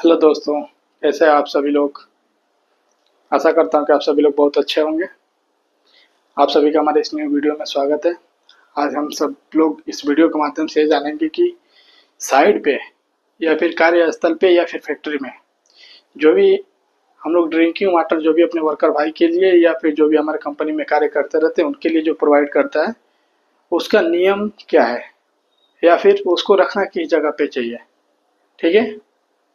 Hello दोस्तों, कैसे हैं आप सभी लोग। आशा करता हूँ कि आप सभी लोग बहुत अच्छे होंगे। आप सभी का हमारे इस नए वीडियो में स्वागत है। आज हम सब लोग इस वीडियो के माध्यम से जानेंगे कि साइट पे या फिर कार्यस्थल पे या फिर फैक्ट्री में जो भी हम लोग ड्रिंकिंग वाटर जो भी अपने वर्कर भाई के लिए या फिर जो भी हमारे कंपनी में कार्य करते रहते हैं उनके लिए जो प्रोवाइड करता है, उसका नियम क्या है या फिर उसको रखना किस जगह पे चाहिए। ठीक है,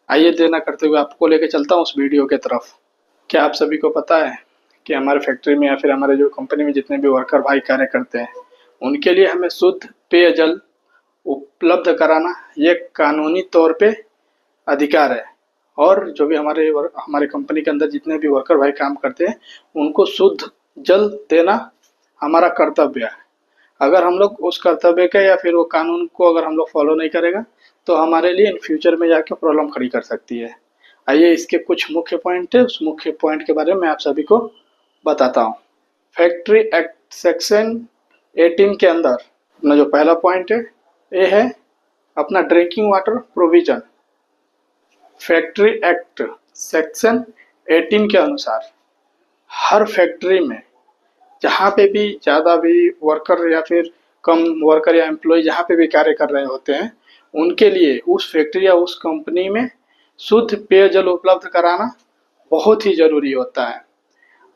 आइए देर ना करते हुए आपको लेके चलता हूँ उस वीडियो के तरफ। क्या आप सभी को पता है कि हमारे फैक्ट्री में या फिर हमारे जो कंपनी में जितने भी वर्कर भाई कार्य करते हैं उनके लिए हमें शुद्ध पेयजल उपलब्ध कराना ये कानूनी तौर पे अधिकार है। और जो भी हमारे कंपनी के अंदर जितने भी वर्कर भाई काम करते हैं उनको शुद्ध जल देना हमारा कर्तव्य है। अगर हम लोग उस कर्तव्य का या फिर वो कानून को अगर हम लोग फॉलो नहीं करेगा तो हमारे लिए इन फ्यूचर में जाके प्रॉब्लम खड़ी कर सकती है। आइए इसके कुछ मुख्य पॉइंट है, उस मुख्य पॉइंट के बारे में आप सभी को बताता हूँ। फैक्ट्री एक्ट सेक्शन 18 के अंदर अपना जो पहला पॉइंट है ये है अपना drinking water provision. Factory act section 18 के अनुसार हर फैक्ट्री में जहाँ पे भी ज़्यादा भी वर्कर या फिर कम वर्कर या एम्प्लॉय जहाँ पे भी कार्य कर रहे होते हैं उनके लिए उस फैक्ट्री या उस कंपनी में शुद्ध पेयजल उपलब्ध कराना बहुत ही ज़रूरी होता है।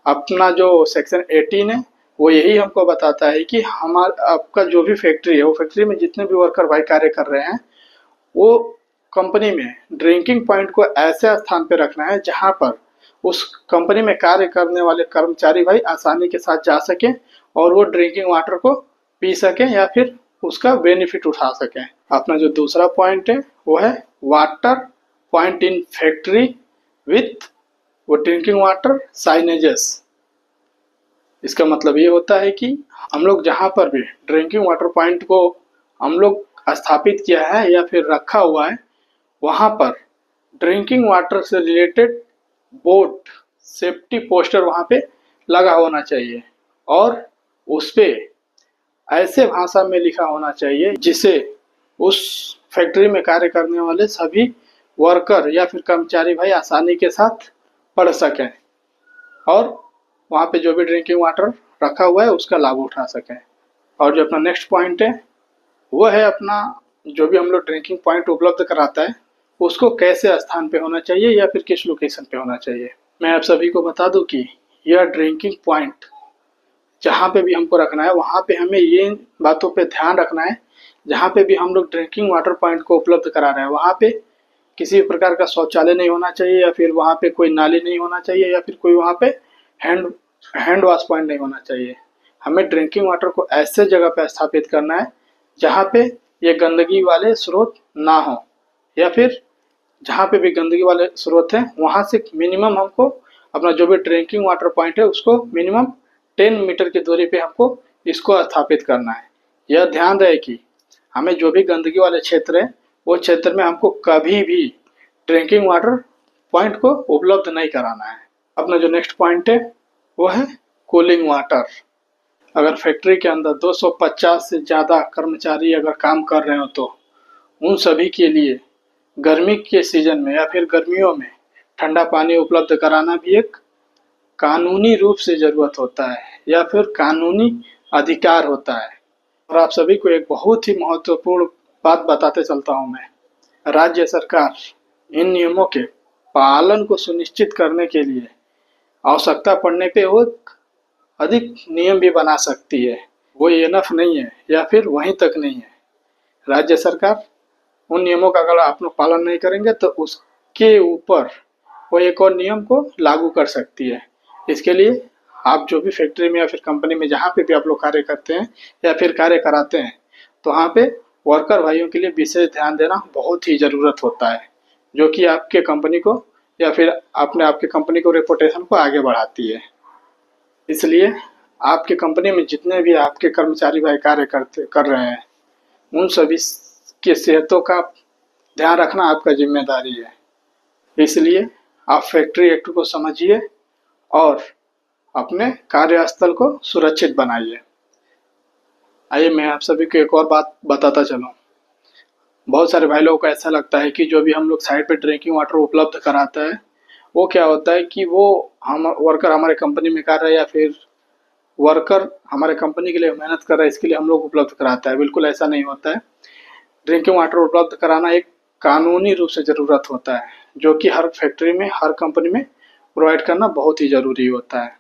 अपना जो सेक्शन 18 है वो यही हमको बताता है कि हमारा आपका जो भी फैक्ट्री है वो फैक्ट्री में जितने भी वर्कर भाई कार्य कर रहे हैं वो कंपनी में ड्रिंकिंग पॉइंट को ऐसे स्थान पे रखना है जहाँ पर उस कंपनी में कार्य करने वाले कर्मचारी भाई आसानी के साथ जा सकें और वो ड्रिंकिंग वाटर को पी सकें या फिर उसका बेनिफिट उठा सकें। अपना जो दूसरा पॉइंट है वो है water point in factory with वो ड्रिंकिंग वाटर साइनेजेस। इसका मतलब ये होता है कि हम लोग जहाँ पर भी ड्रिंकिंग वाटर पॉइंट को हम लोग स्थापित किया है या फिर रखा हुआ है वहाँ पर ड्रिंकिंग वाटर से रिलेटेड बोर्ड सेफ्टी पोस्टर वहाँ पे लगा होना चाहिए और उस पे ऐसे भाषा में लिखा होना चाहिए जिसे उस फैक्ट्री में कार्य करने वाले सभी वर्कर या फिर कर्मचारी भाई आसानी के साथ पढ़ सकें और वहाँ पे जो भी ड्रिंकिंग वाटर रखा हुआ है उसका लाभ उठा सकें। और जो अपना नेक्स्ट पॉइंट है वो है अपना जो भी हम लोग ड्रिंकिंग पॉइंट उपलब्ध कराता है उसको कैसे स्थान पे होना चाहिए या फिर किस लोकेशन पे होना चाहिए। मैं आप सभी को बता दूं कि यह ड्रिंकिंग पॉइंट जहाँ पे भी हमको रखना है वहाँ पे हमें ये बातों पे ध्यान रखना है, जहाँ पे भी हम लोग ड्रिंकिंग वाटर पॉइंट को उपलब्ध करा रहे हैं वहाँ पे किसी प्रकार का शौचालय नहीं होना चाहिए या फिर वहाँ पे कोई नाली नहीं होना चाहिए या फिर कोई वहाँ पे हैंड हैंड वॉश पॉइंट नहीं होना चाहिए। हमें ड्रिंकिंग वाटर को ऐसे जगह पे स्थापित करना है जहाँ पे ये गंदगी वाले स्रोत ना हो या फिर जहाँ पे भी गंदगी वाले स्रोत हैं वहाँ से मिनिमम हमको अपना जो भी ड्रिंकिंग वाटर पॉइंट है उसको मिनिमम 10 मीटर की दूरी पे हमको इसको स्थापित करना है। यह ध्यान रहे कि हमें जो भी गंदगी वाले क्षेत्र है वो क्षेत्र में हमको कभी भी ड्रिंकिंग वाटर पॉइंट को उपलब्ध नहीं कराना है। अपना जो नेक्स्ट पॉइंट है वो है कूलिंग वाटर। अगर फैक्ट्री के अंदर 250 से ज़्यादा कर्मचारी अगर काम कर रहे हो तो उन सभी के लिए गर्मी के सीजन में या फिर गर्मियों में ठंडा पानी उपलब्ध कराना भी एक कानूनी रूप से ज़रूरत होता है या फिर कानूनी अधिकार होता है। और आप सभी को एक बहुत ही महत्वपूर्ण बात बताते चलता हूँ मैं, राज्य सरकार इन नियमों के पालन को सुनिश्चित करने के लिए आवश्यकता पड़ने पे वो अधिक नियम भी बना सकती है। वो इनफ नहीं है या फिर वहीं तक नहीं है। राज्य सरकार उन नियमों का अगर आप लोग पालन नहीं करेंगे तो उसके ऊपर वो एक और नियम को लागू कर सकती है। इसके लिए आप जो भी फैक्ट्री में या फिर कंपनी में जहाँ पे भी आप लोग कार्य करते हैं या फिर कार्य कराते हैं तो वहाँ पे वर्कर भाइयों के लिए विशेष ध्यान देना बहुत ही ज़रूरत होता है, जो कि आपके कंपनी को या फिर आपके कंपनी को रेपुटेशन को आगे बढ़ाती है। इसलिए आपके कंपनी में जितने भी आपके कर्मचारी भाई कार्य कर रहे हैं उन सभी की सेहतों का ध्यान रखना आपका जिम्मेदारी है। इसलिए आप फैक्ट्री एक्ट को समझिए और अपने कार्यस्थल को सुरक्षित बनाइए। आइए मैं आप सभी को एक और बात बताता चलूँ। बहुत सारे भाई लोगों को ऐसा लगता है कि जो भी हम लोग साइट पे ड्रिंकिंग वाटर उपलब्ध कराता है, वो क्या होता है कि वो हम वर्कर हमारे कंपनी में कर रहे हैं या फिर वर्कर हमारे कंपनी के लिए मेहनत कर रहा है, इसके लिए हम लोग उपलब्ध कराता है। बिल्कुल ऐसा नहीं होता है। ड्रिंकिंग वाटर उपलब्ध कराना एक कानूनी रूप से ज़रूरत होता है, जो कि हर फैक्ट्री में, हर कंपनी में प्रोवाइड करना बहुत ही ज़रूरी होता है।